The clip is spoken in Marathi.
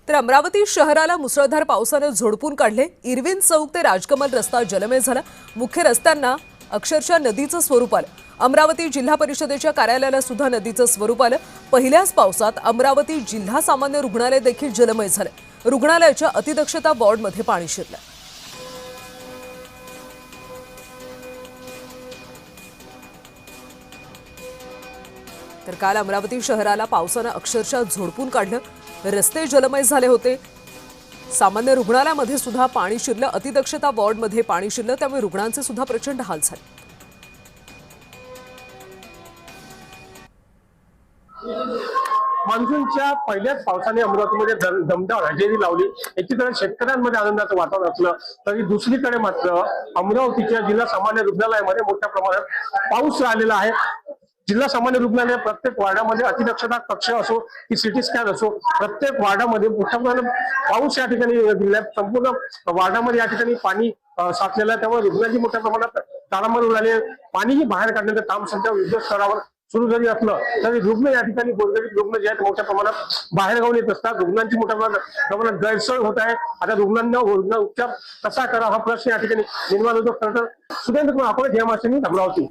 तर अमरावती शहराला मुसळधार पावसाने झोडपून काढले। इरविन चौक ते राजकमल रस्ता जलमय झाला। मुख्य रस्त्यांना अक्षरशः नदीचं स्वरूप आलं। अमरावती जिल्हा परिषदेच्या कार्यालयाला सुद्धा नदीचं स्वरूप आलं। पहिल्याच पावसात अमरावती जिल्हा सामान्य रुग्णालय देखील जलमय झाले। रुग्णालयाच्या अतिदक्षता वॉर्डमध्ये पाणी शिरलं। तर काल अमरावती शहराला पावसाने अक्षरशः झोडपून काढलं। रस्ते जलमय झाले होते। सामान्य रुग्णालयामध्ये सुद्धा पाणी शिरलं। अतिदक्षता वॉर्डमध्ये पाणी शिरलं, त्यामुळे रुग्णांचे सुद्धा प्रचंड हाल झाले। मान्सूनच्या पहिल्याच पावसाने अमरावतीमध्ये दमदार हजेरी लावली। एकीकडे शेतकऱ्यांमध्ये आनंदाचं वातावरण असलं तरी दुसरीकडे मात्र अमरावतीच्या जिल्हा सामान्य रुग्णालयामध्ये मोठ्या प्रमाणात पाऊस आलेला आहे। जिल्हा सामान्य रुग्णालय प्रत्येक वार्डामध्ये अतिदक्षता कक्ष असो की सिटी स्कॅन असो, प्रत्येक वार्डामध्ये मोठ्या प्रमाणात पाऊस या ठिकाणी जिल्ह्यात संपूर्ण वार्डामध्ये या ठिकाणी पाणी साचलेलं आहे। त्यामुळे रुग्णांची मोठ्या प्रमाणात तारांबळ उडाली आहे। पाणीही बाहेर काढण्याचं काम सध्या युद्ध स्तरावर सुरू जरी असलं तरी रुग्ण या ठिकाणी गोरगरीब रुग्ण जे आहेत मोठ्या प्रमाणात बाहेर गावून येत असतात। रुग्णांची मोठ्या प्रमाणात गैरसोय होत आहे। आता रुग्णांना उपचार कसा करा हा प्रश्न या ठिकाणी निर्माण होतो। खरं तर सुरेंद्र कुमार आपण अमरावती।